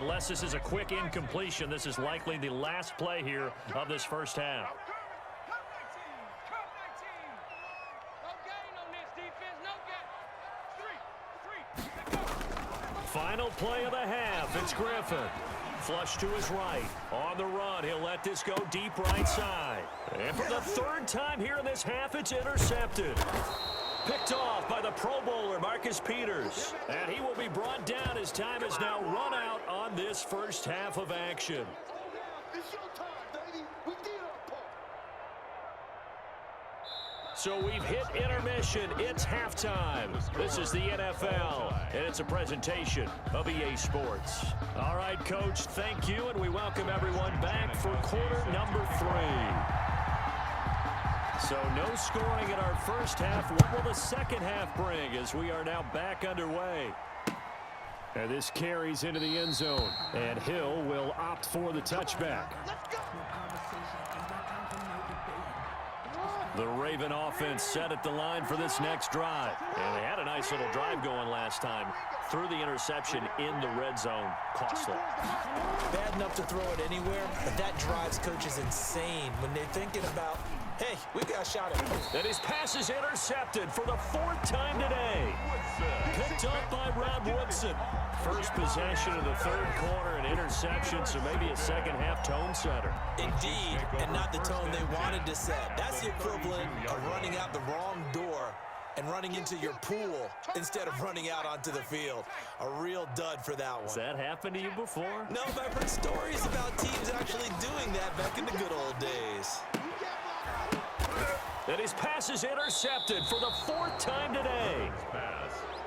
unless this is a quick incompletion, this is likely the last play here of this first half. Final play of the half. It's Griffin. Flush to his right. On the run, he'll let this go deep right side. And for the third time here in this half, it's intercepted. Picked off by the Pro Bowler, Marcus Peters. And he will be brought down as time has now run out on this first half of action. It's your time, baby. We did our part. So we've hit intermission. It's halftime. This is the NFL, and it's a presentation of EA Sports. All right, Coach, thank you, and we welcome everyone back for quarter number 3. So no scoring in our first half. What will the second half bring as we are now back underway? And this carries into the end zone, and Hill will opt for the touchback. The Raven offense set at the line for this next drive. And they had a nice little drive going last time. Threw the interception in the red zone. Costly. Bad enough to throw it anywhere, but that drives coaches insane when they're thinking about, hey, we've got a shot at it. And his pass is intercepted for the 4th time today. Picked up by Rob Woodson. First possession of the 3rd quarter, an interception, so maybe a second half tone setter. Indeed, and not the tone they wanted to set. That's the equivalent of running out the wrong door and running into your pool instead of running out onto the field. A real dud for that one. Has that happened to you before? No, but I've heard stories about teams actually doing that back in the good old days. And his pass is intercepted for the 4th time today.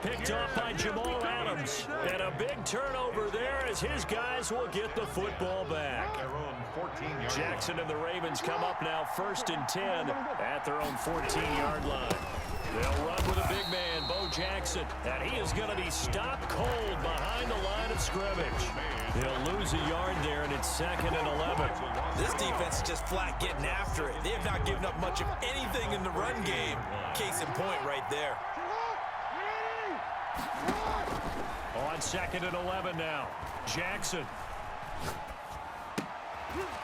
Picked off by Jamal Adams. And a big turnover there as his guys will get the football back. Jackson and the Ravens come up now 1st and 10 at their own 14-yard line. They'll run with a big man, Bo Jackson, and he is going to be stopped cold behind the line of scrimmage. He'll lose a yard there, and it's 2nd and 11. This defense is just flat getting after it. They have not given up much of anything in the run game. Case in point right there. On 2nd and 11 now, Jackson.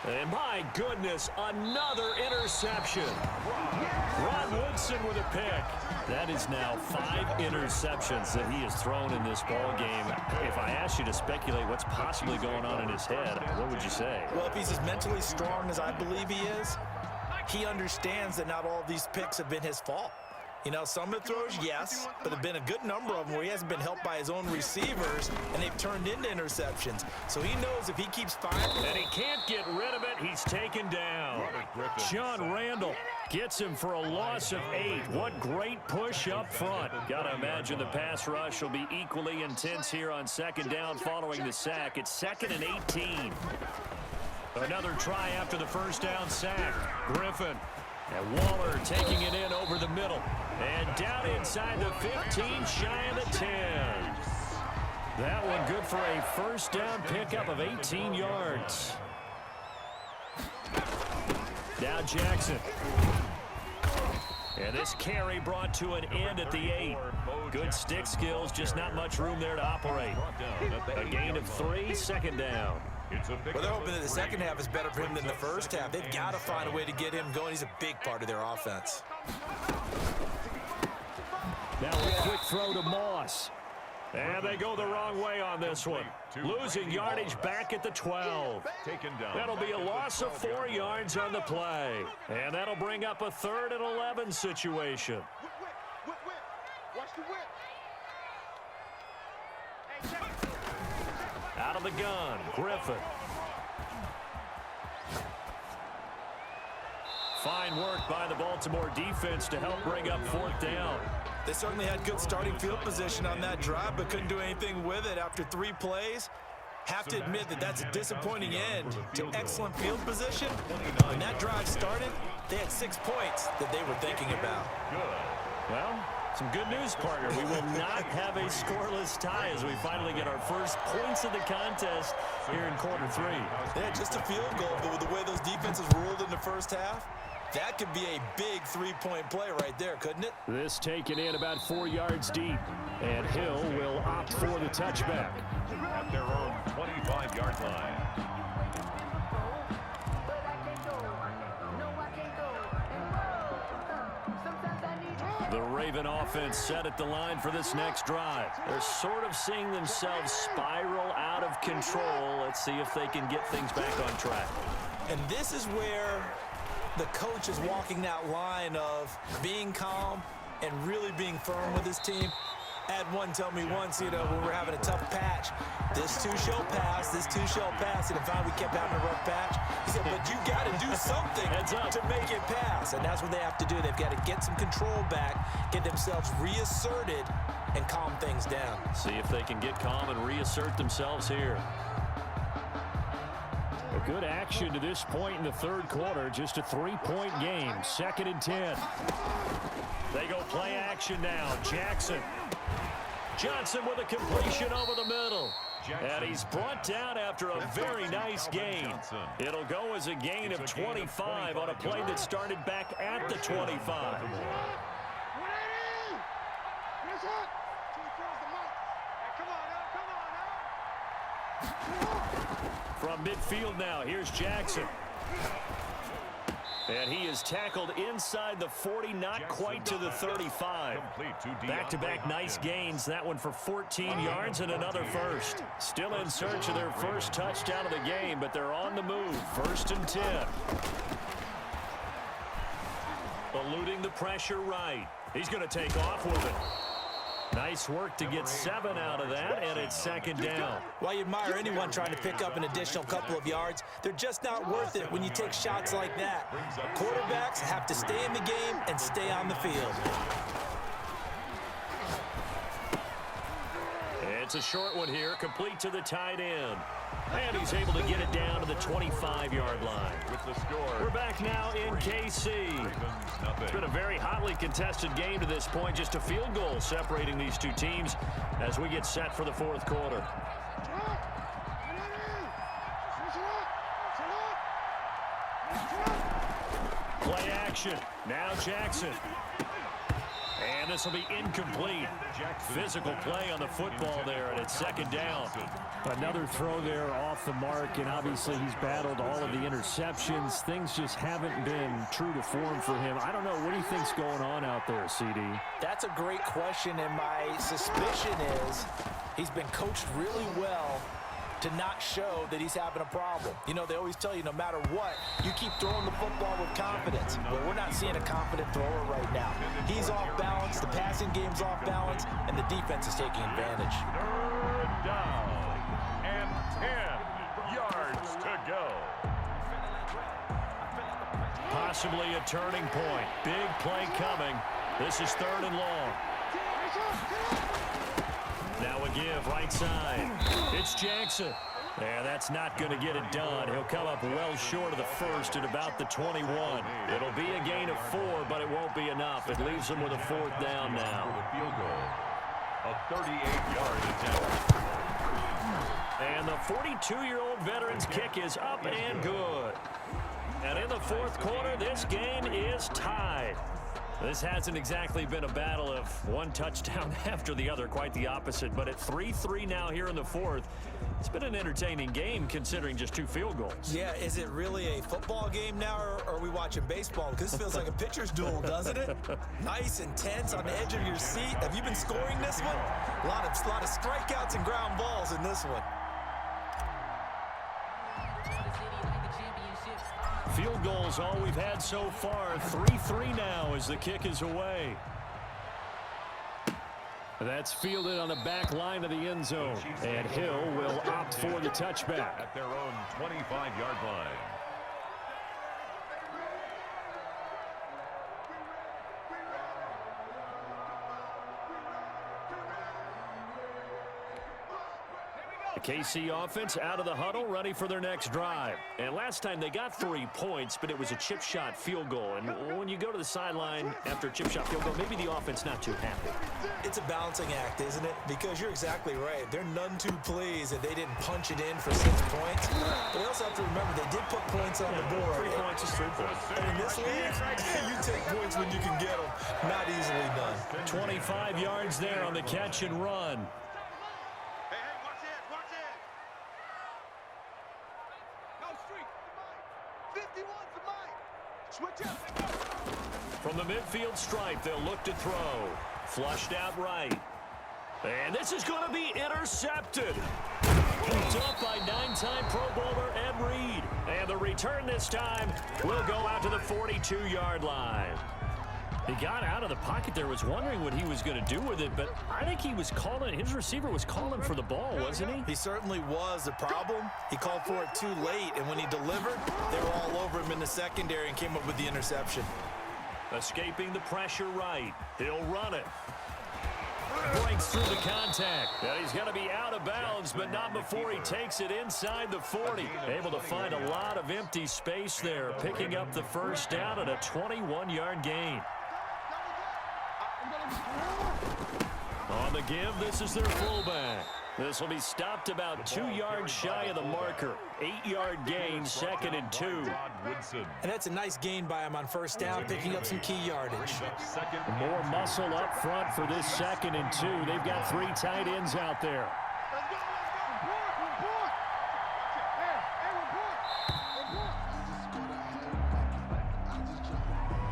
And my goodness, another interception. Ron Woodson with a pick. That is now 5 interceptions that he has thrown in this ball game. If I asked you to speculate what's possibly going on in his head, what would you say? Well, if he's as mentally strong as I believe he is, he understands that not all of these picks have been his fault. You know, some of the throws, yes, but there have been a good number of them where he hasn't been helped by his own receivers, and they've turned into interceptions. So he knows if he keeps firing. And he can't get rid of it. He's taken down. John Randall gets him for a loss of 8. What great push up front. Got to imagine the pass rush will be equally intense here on 2nd down following the sack. It's 2nd and 18. Another try after the first down sack. Griffin. And Waller taking it in over the middle. And down inside the 15, shy of the 10. That one good for a first down pickup of 18 yards. Now Jackson. And this carry brought to an end at the 8. Good stick skills, just not much room there to operate. A gain of 3, 2nd down. Well, they're hoping that the second half is better for him than the first half. They've got to find a way to get him going. He's a big part of their offense. Now a quick throw to Moss. And they go the wrong way on this one. Losing yardage back at the 12. That'll be a loss of 4 yards on the play. And that'll bring up a 3rd and 11 situation. Watch the whip. Out of the gun, Griffin. Fine work by the Baltimore defense to help bring up 4th down. They certainly had good starting field position on that drive, but couldn't do anything with it after 3 plays. Have to admit that that's a disappointing end to excellent field position. When that drive started, they had 6 points that they were thinking about. Well, some good news, partner. We will not have a scoreless tie as we finally get our first points of the contest here in quarter 3. Yeah, just a field goal, but with the way those defenses ruled in the first half, that could be a big 3-point play right there, couldn't it? This taken in about 4 yards deep, and Hill will opt for the touchback. At their own 25-yard line. The Raven offense set at the line for this next drive. They're sort of seeing themselves spiral out of control. Let's see if they can get things back on track. And this is where the coach is walking that line of being calm and really being firm with his team. I had one tell me once, when we're having a tough patch, this too shall pass, this too shall pass. And finally we kept having a rough patch. He said, but you got to do something to make it pass. And that's what they have to do. They've got to get some control back, get themselves reasserted, and calm things down. See if they can get calm and reassert themselves here. A good action to this point in the third quarter. Just a 3-point game. 2nd and 10. They go play action now. Jackson. Johnson with a completion over the middle. And he's brought down after a very nice gain. It'll go as a gain of 25 on a play that started back at the 25. From midfield now, here's Jackson. And he is tackled inside the 40, not quite to the 35. Back-to-back nice gains. That one for 14 yards and another first. Still in search of their first touchdown of the game, but they're on the move. 1st and 10. Eluding the pressure right. He's going to take off with it. Nice work to get 7 out of that, and it's 2nd down. Well, you admire anyone trying to pick up an additional couple of yards. They're just not worth it when you take shots like that. Quarterbacks have to stay in the game and stay on the field. It's a short one here, complete to the tight end. And he's able to get it down to the 25-yard line. With the score, we're back now in KC. It's been a very hotly contested game to this point. Just a field goal separating these two teams as we get set for the 4th quarter. Play action. Now Jackson. And this will be incomplete. Physical play on the football there, and it's 2nd down. Another throw there off the mark, and obviously he's battled all of the interceptions. Things just haven't been true to form for him. I don't know. What do you think's going on out there, CD? That's a great question, and my suspicion is he's been coached really well to not show that he's having a problem. They always tell you no matter what, you keep throwing the football with confidence. But we're not seeing a confident thrower right now. He's off balance, the passing game's off balance, and the defense is taking advantage. 3rd down and 10 yards to go. Possibly a turning point. Big play coming. This is 3rd and long. Now a give, right side. It's Jackson. And that's not going to get it done. He'll come up well short of the first at about the 21. It'll be a gain of 4, but it won't be enough. It leaves them with a 4th down now. Field goal. A 38-yard attempt. And the 42-year-old veteran's kick is up and good. And in the 4th quarter, this game is tied. This hasn't exactly been a battle of one touchdown after the other, quite the opposite. But at 3-3 now here in the 4th, it's been an entertaining game considering just 2 field goals. Yeah, is it really a football game now, or are we watching baseball? Because this feels like a pitcher's duel, doesn't it? Nice and tense on the edge of your seat. Have you been scoring this one? A lot of strikeouts and ground balls in this one. Field goals all we've had so far. 3-3 now as the kick is away. That's fielded on the back line of the end zone. And Hill will opt for the touchback. At their own 25-yard line. KC offense out of the huddle, ready for their next drive. And last time they got 3 points, but it was a chip shot field goal. And when you go to the sideline after a chip shot field goal, maybe the offense not too happy. It's a balancing act, isn't it? Because you're exactly right. They're none too pleased that they didn't punch it in for 6 points. But they also have to remember they did put points on the board. 3 points is 3 points. And in this league, you take points when you can get them. Not easily done. 25 yards there on the catch and run. From the midfield stripe, they'll look to throw. Flushed out right. And this is going to be intercepted. Picked up by 9-time Pro Bowler Ed Reed. And the return this time will go out to the 42-yard line. He got out of the pocket there, was wondering what he was going to do with it, but I think he was calling, his receiver was calling for the ball, wasn't he? He certainly was. The problem, he called for it too late, and when he delivered, they were all over him in the secondary and came up with the interception. Escaping the pressure right. He'll run it. Breaks through the contact. And he's going to be out of bounds, but not before he takes it inside the 40. Able to find a lot of empty space there, picking up the first down at a 21-yard gain. On the give, this is their fullback. This will be stopped about 2 yards shy of the marker. 8-yard gain, 2nd and 2. And that's a nice gain by him on first down, picking up some key yardage. More muscle up front for this 2nd and 2. They've got 3 tight ends out there.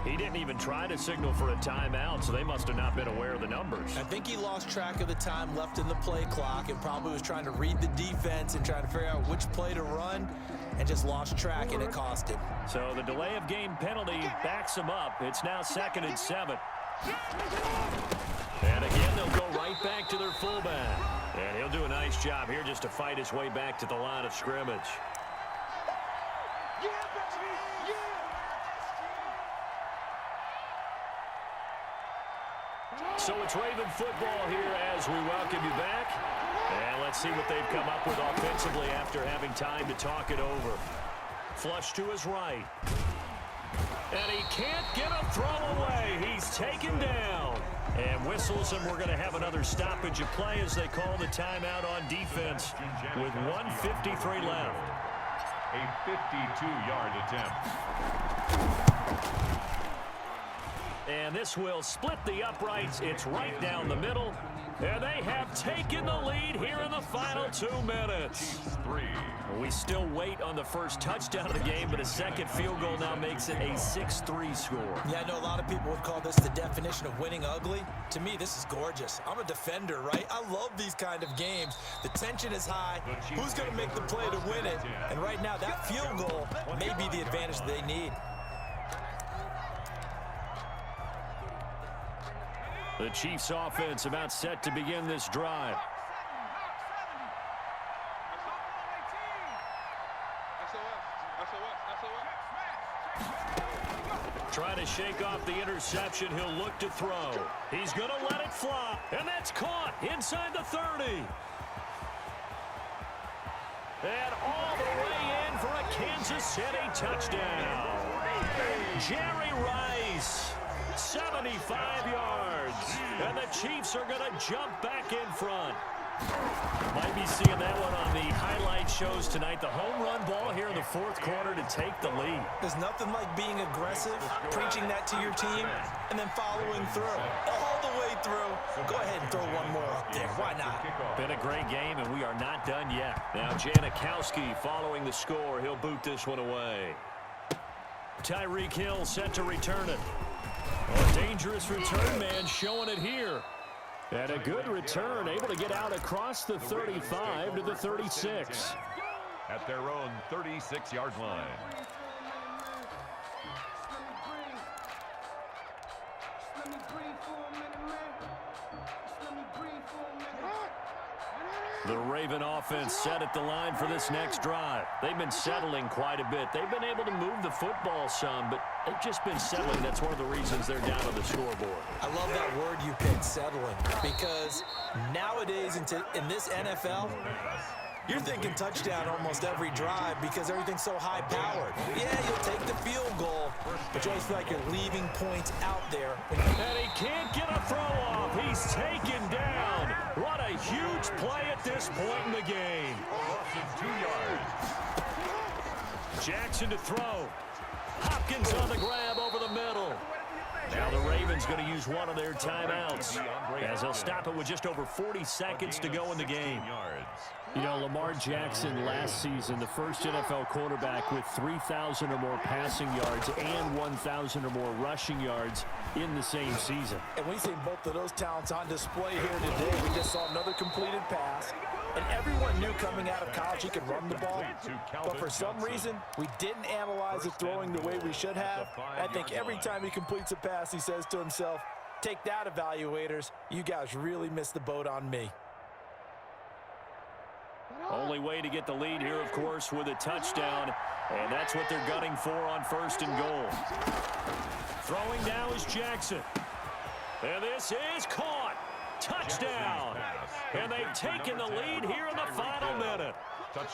He didn't even try to signal for a timeout, so they must have not been aware of the numbers. I think he lost track of the time left in the play clock and probably was trying to read the defense and trying to figure out which play to run and just lost track, and it cost him. So the delay of game penalty backs him up. It's now 2nd and 7. And again, they'll go right back to their fullback. And he'll do a nice job here just to fight his way back to the line of scrimmage. So it's Raven football here as we welcome you back. And let's see what they've come up with offensively after having time to talk it over. Flush to his right. And he can't get a throw away. He's taken down. And whistles, and we're going to have another stoppage of play as they call the timeout on defense with 1:53 left. A 52-yard attempt. And this will split the uprights. It's right down the middle. And they have taken the lead here in the final 2 minutes. We still wait on the first touchdown of the game, but a second field goal now makes it a 6-3 score. Yeah, I know a lot of people would call this the definition of winning ugly. To me, this is gorgeous. I'm a defender, right? I love these kind of games. The tension is high. Who's going to make the play to win it? And right now, that field goal may be the advantage they need. The Chiefs offense about set to begin this drive. Trying to shake off the interception. He'll look to throw. He's going to let it fly. And that's caught inside the 30. And all the way in for a Kansas City touchdown. Jerry Rice, 75 yards. And the Chiefs are going to jump back in front. Might be seeing that one on the highlight shows tonight. The home run ball here in the 4th quarter to take the lead. There's nothing like being aggressive, preaching that to your team, and then following through. All the way through. Go ahead and throw one more up there. Why not? Been a great game, and we are not done yet. Now Janikowski following the score. He'll boot this one away. Tyreek Hill set to return it. A dangerous return man showing it here. And a good return, able to get out across the 35 to the 36. At their own 36-yard line. The Raven offense set at the line for this next drive. They've been settling quite a bit. They've been able to move the football some, but they've just been settling. That's one of the reasons they're down on the scoreboard. I love that word you picked, settling, because nowadays in this NFL, you're thinking touchdown almost every drive because everything's so high-powered. Yeah, you'll take the field goal, but you always feel like you're leaving points out there. And he can't get a throw off. He's taken down. What a huge play at this point in the game. 2 yards. Jackson to throw. Hopkins on the grab over the middle. Now the Ravens going to use one of their timeouts as they'll stop it with just over 40 seconds to go in the game. You know, Lamar Jackson last season, the first NFL quarterback with 3,000 or more passing yards and 1,000 or more rushing yards in the same season. And we see both of those talents on display here today. We just saw another completed pass. And everyone knew coming out of college he could run the ball. But for some reason, we didn't analyze it throwing the way we should have. I think every time he completes a pass, he says to himself, take that, evaluators. You guys really missed the boat on me. Only way to get the lead here, of course, with a touchdown. And that's what they're gunning for on 1st and goal. Throwing now is Jackson. And this is caught. Touchdown. And they've taken the lead here in the final minute.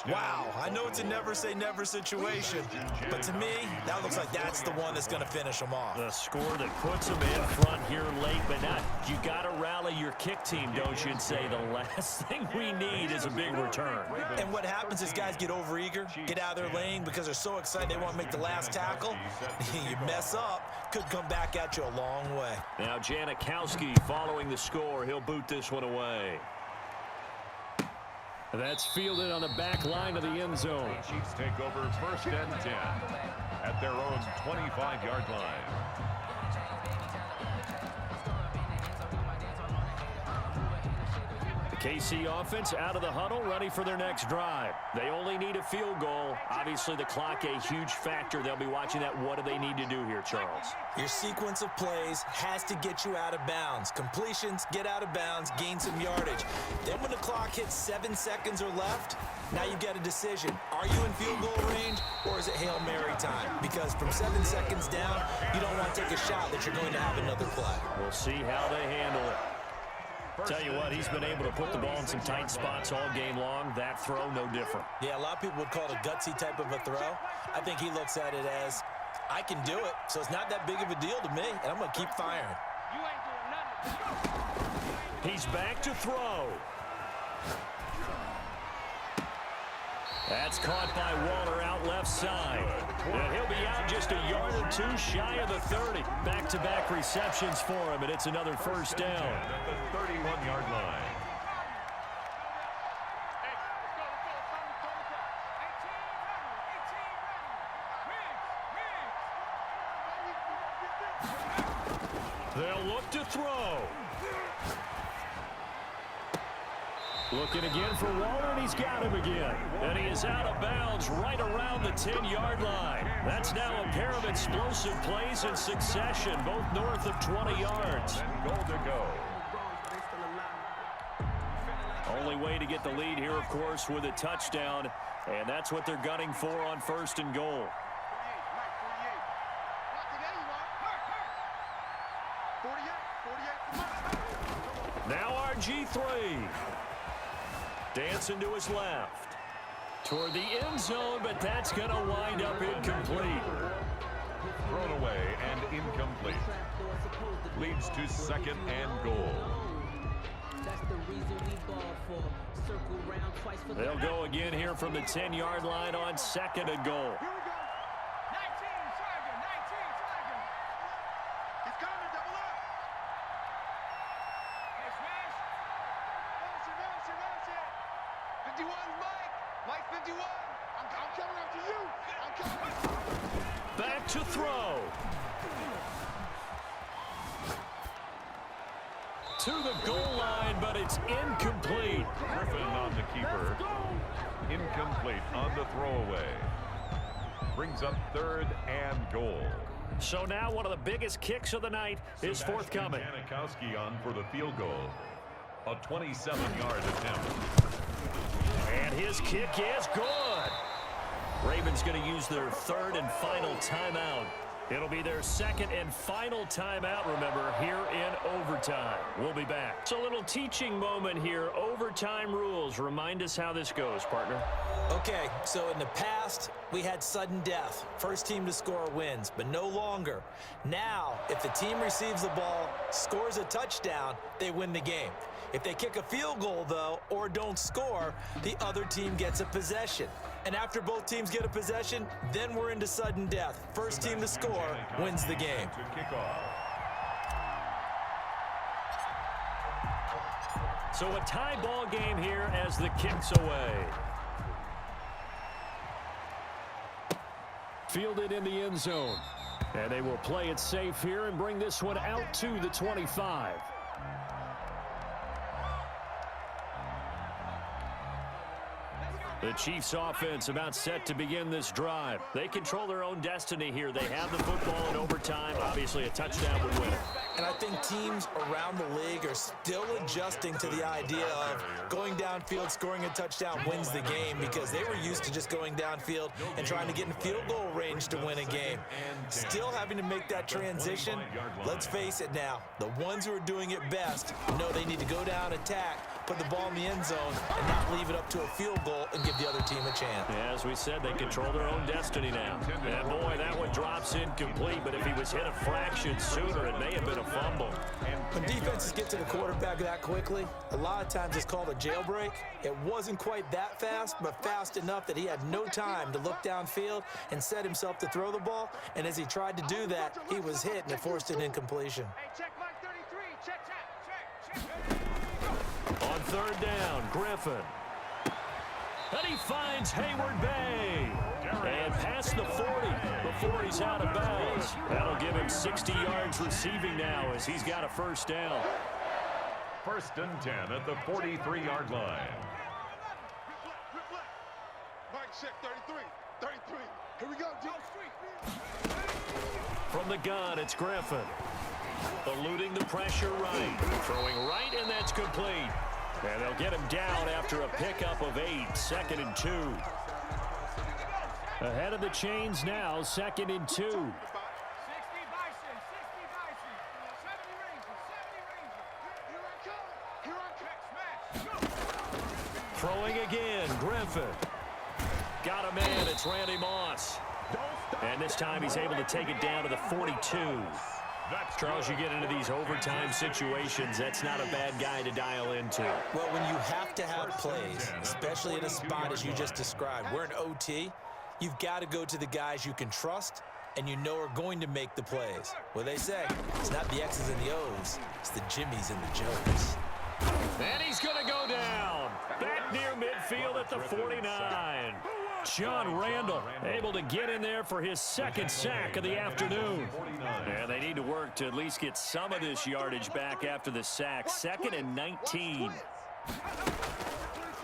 Wow, I know it's a never-say-never situation, but to me, that looks like that's the one that's going to finish them off. The score that puts them in front here late, but not. You got to rally your kick team, don't you, and say the last thing we need is a big return. And what happens is guys get overeager, get out of their lane because they're so excited they want to make the last tackle. You mess up, could come back at you a long way. Now Janikowski following the score. He'll boot this one away. That's fielded on the back line of the end zone. Chiefs take over 1st and 10 at their own 25-yard line. KC offense out of the huddle, ready for their next drive. They only need a field goal. Obviously, the clock a huge factor. They'll be watching that. What do they need to do here, Charles? Your sequence of plays has to get you out of bounds. Completions, get out of bounds, gain some yardage. Then when the clock hits 7 seconds or left, now you get a decision. Are you in field goal range or is it Hail Mary time? Because from 7 seconds down, you don't want to take a shot that you're going to have another play. We'll see how they handle it. Tell you what, he's been able to put the ball in some tight spots all game long. That throw, no different. Yeah, a lot of people would call it a gutsy type of a throw. I think he looks at it as, I can do it, so it's not that big of a deal to me, and I'm going to keep firing. You ain't doing nothing. He's back to throw. That's caught by Waller out left side. And he'll be out just a yard or two shy of the 30. Back-to-back receptions for him, and it's another first down. At the 31-yard line. They'll look to throw. Looking again for Waller, and he's got him again. And he is out of bounds right around the 10-yard line. That's now a pair of explosive plays in succession, both north of 20 yards. And goal to go. Only way to get the lead here, of course, with a touchdown. And that's what they're gunning for on 1st and goal. Now RG3. Dancing to his left. Toward the end zone, but that's going to wind up incomplete. Thrown away and incomplete. Leads to 2nd and goal. They'll go again here from the 10-yard line on 2nd and goal. Back to throw. To the goal line, but it's incomplete. Griffin on the keeper. Incomplete on the throwaway. Brings up 3rd and goal. So now one of the biggest kicks of the night is forthcoming. Janikowski on for the field goal. A 27-yard attempt. And his kick is good. Ravens going to use their 3rd and final timeout. It'll be their 2nd and final timeout, remember, here in overtime. We'll be back. It's a little teaching moment here. Overtime rules. Remind us how this goes, partner. Okay, so in the past, we had sudden death. First team to score wins, but no longer. Now, if the team receives the ball, scores a touchdown, they win the game. If they kick a field goal, though, or don't score, the other team gets a possession. And after both teams get a possession, then we're into sudden death. First team to score wins the game. To kick off. So a tie ball game here as the kick's away. Fielded in the end zone. And they will play it safe here and bring this one out to the 25. The Chiefs offense about set to begin this drive. They control their own destiny here. They have the football in overtime. Obviously, a touchdown would win it. And I think teams around the league are still adjusting to the idea of going downfield, scoring a touchdown wins the game, because they were used to just going downfield and trying to get in field goal range to win a game. Still having to make that transition. Let's face it now, the ones who are doing it best know they need to go down, attack, put the ball in the end zone, and not leave it up to a field goal and give the other team a chance. Yeah, as we said, they control their own destiny now. And boy, that one drops incomplete, but if he was hit a fraction sooner, it may have been a fumble. When defenses get to the quarterback that quickly, a lot of times it's called a jailbreak. It wasn't quite that fast, but fast enough that he had no time to look downfield and set himself to throw the ball. And as he tried to do that, he was hit and it forced an incompletion. Hey, check Mike 33. Check. On third down, Griffin. And he finds Hayward Bay. And past the 40 before he's out of bounds. That'll give him 60 yards receiving now as he's got a first down. 1st and 10 at the 43-yard line. Mike, check 33. 33. Here we go, D. From the gun, it's Griffin. Eluding the pressure right. Throwing right, and that's complete. And they'll get him down after a pickup of 8. 2nd and 2. Ahead of the chains now, 2nd and 2. 60 Bison, 60 Bison. 70 Rangers, 70 Rangers. Here I come. Smash. Throwing again, Griffin. Got a man, it's Randy Moss. And this time he's able to take it down to the 42. Charles, you get into these overtime situations, that's not a bad guy to dial into. Well, when you have to have plays, especially in a spot as you just described, we're in OT, you've got to go to the guys you can trust and you know are going to make the plays. Well, they say it's not the X's and the O's, it's the Jimmies and the Joes. And he's going to go down. Back near midfield at the 49. John Randall able to get in there for his 2nd sack of the afternoon. And they need to work to at least get some of this yardage back after the sack. 2nd and 19.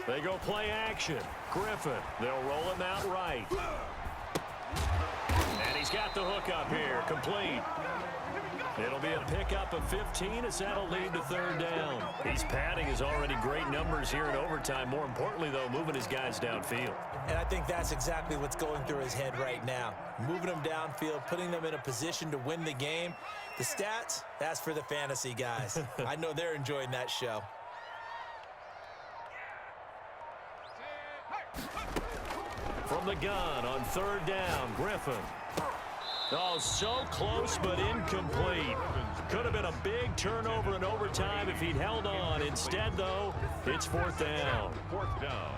They go play action. Griffin, they'll roll him out right. And he's got the hook up here, complete. It'll be a pickup of 15 as that'll lead to 3rd down. He's padding his already great numbers here in overtime. More importantly, though, moving his guys downfield. And I think that's exactly what's going through his head right now. Moving them downfield, putting them in a position to win the game. The stats, that's for the fantasy guys. I know they're enjoying that show. From the gun on 3rd down, Griffin. Oh, so close but incomplete. Could have been a big turnover in overtime if he'd held on. Instead, though, it's 4th down. 4th down.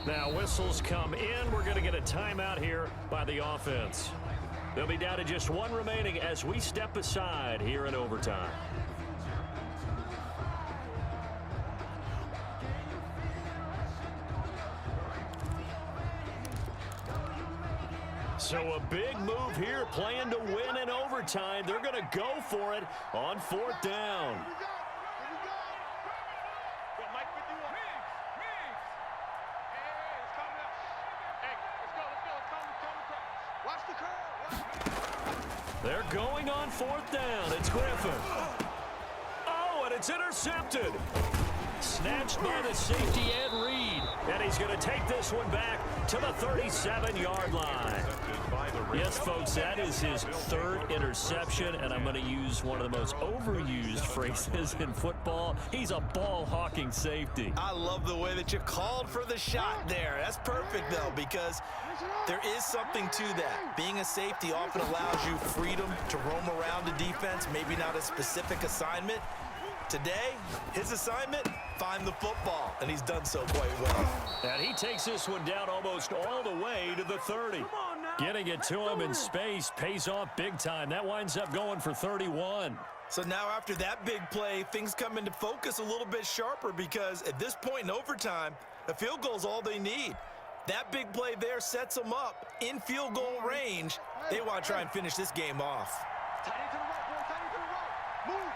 Now, whistles come in. We're going to get a timeout here by the offense. They'll be down to just one remaining as we step aside here in overtime. So a big move here, playing to win in overtime. They're going to go for it on 4th down. Mike 51. Riggs. Hey, it's coming up. Hey, let's go. Watch the curve. They're going on 4th down. It's Griffin. Oh, and it's intercepted. Snatched by the safety Ed Reed. And he's going to take this one back to the 37-yard line. Yes, folks, that is his 3rd interception, and I'm going to use one of the most overused phrases in football. He's a ball-hawking safety. I love the way that you called for the shot there. That's perfect, though, because there is something to that. Being a safety often allows you freedom to roam around a defense, maybe not a specific assignment. Today, his assignment, find the football, and he's done so quite well. And he takes this one down almost all the way to the 30. Getting it to him in space pays off big time. That winds up going for 31. So now after that big play, things come into focus a little bit sharper because at this point in overtime, a field goal is all they need. That big play there sets them up in field goal range. They want to try and finish this game off. Tight end to the right, boy. Tight end to the right. Move.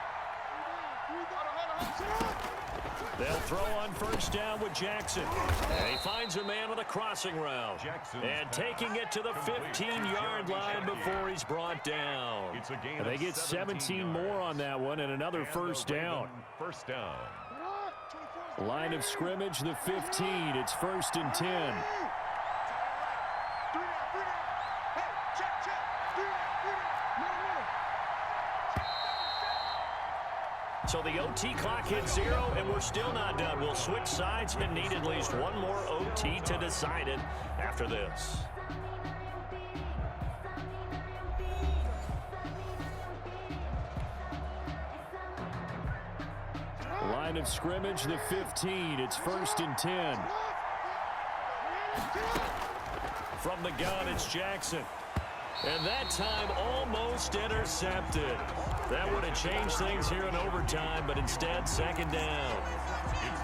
They'll throw on first down with Jackson. And he finds a man on the crossing route. And taking it to the 15-yard line before he's brought down. And they get 17 more on that one and another first down. First down. Line of scrimmage, the 15. It's 1st and 10. So the OT clock hits 0, and we're still not done. We'll switch sides and need at least one more OT to decide it after this. Line of scrimmage, the 15. It's 1st and 10. From the gun, it's Jackson. And that time almost intercepted. That would have changed things here in overtime, but instead, second down.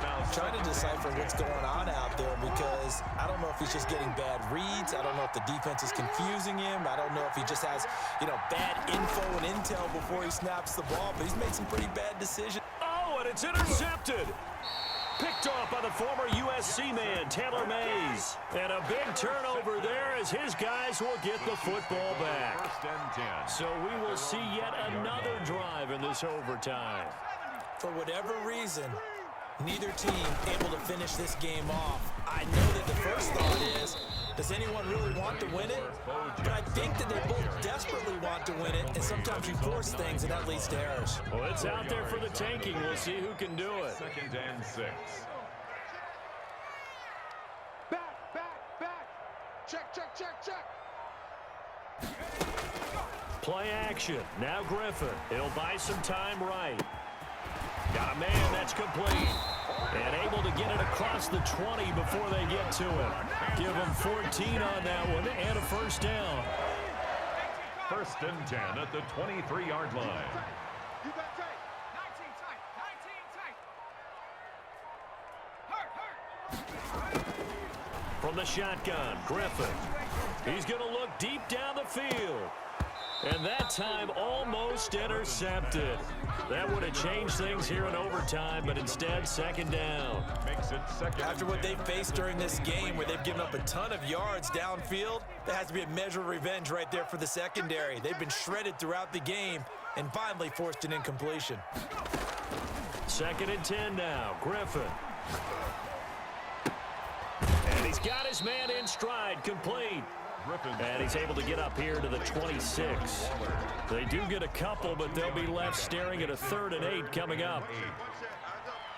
I'm trying to decipher what's going on out there because I don't know if he's just getting bad reads. I don't know if the defense is confusing him. I don't know if he just has, bad info and intel before he snaps the ball, but he's made some pretty bad decisions. Oh, and it's intercepted. Picked off by the former USC man, Taylor Mays. And a big turnover there as his guys will get the football back. First and 10. So we will see yet another drive in this overtime. For whatever reason, neither team able to finish this game off. I know that the first thought is, does anyone really want to win it? But I think that they both desperately want to win it, and sometimes you force things, and that leads to errors. Well, it's out there for the taking. We'll see who can do it. 2nd and 6. Back. Check. Play action. Now Griffin. He'll buy some time right. Got a man that's complete. And able to get it across the 20 before they get to it. Give them 14 on that one and a first down. 1st and 10 at the 23-yard line. You got tight. 19 tight. Hurt. From the shotgun, Griffin. He's going to look deep down the field. And that time almost intercepted. That would have changed things here in overtime, but instead, second down. Makes it 2nd. After what they've faced during this game where they've given up a ton of yards downfield, there has to be a measure of revenge right there for the secondary. They've been shredded throughout the game and finally forced an incompletion. 2nd and 10 now, Griffin. And he's got his man in stride, complete. And he's able to get up here to the 26. They do get a couple, but they'll be left staring at a 3rd and 8 coming up.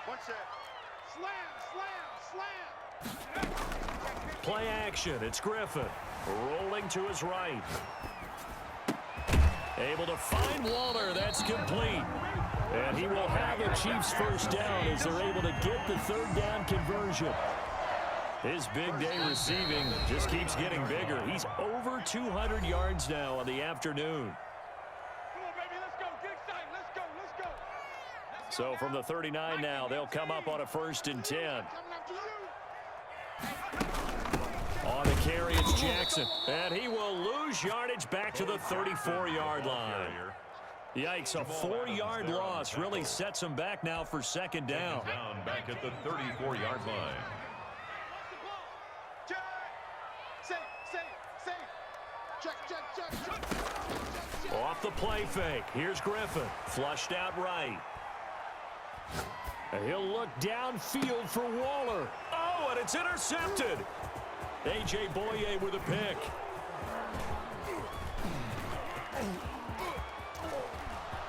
One set. Slam. Play action. It's Griffin. Rolling to his right. Able to find Waller. That's complete. And he will have the Chiefs first down as they're able to get the 3rd down conversion. His big day receiving just keeps getting bigger. He's over 200 yards now on the afternoon. Come on, baby. Let's go. Get excited. Let's go. So from the 39 now, they'll come up on a 1st and 10. Coming after you. On the carry, it's Jackson. And he will lose yardage back to the 34-yard line. Yikes, a 4-yard loss really sets him back now for second down. Down back at the 34-yard line. Check. Off the play fake. Here's Griffin. Flushed out right. And he'll look downfield for Waller. Oh, and it's intercepted. A.J. Boye with a pick.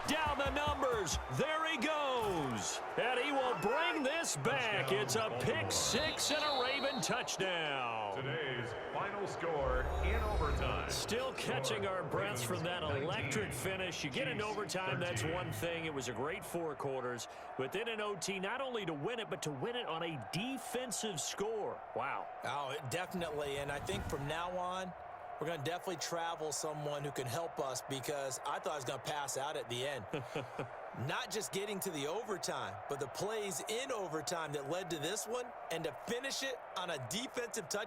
Down the numbers. There he goes. And he will bring this back. It's a pick six and a Raven touchdown. Today's final score in overtime. Still catching our breaths from that electric finish. You get into overtime, that's one thing. It was a great 4 quarters. But then in OT, not only to win it, but to win it on a defensive score. Wow. Oh, definitely. And I think from now on, we're going to definitely travel someone who can help us because I thought I was going to pass out at the end. Not just getting to the overtime, but the plays in overtime that led to this one, and to finish it on a defensive touchdown.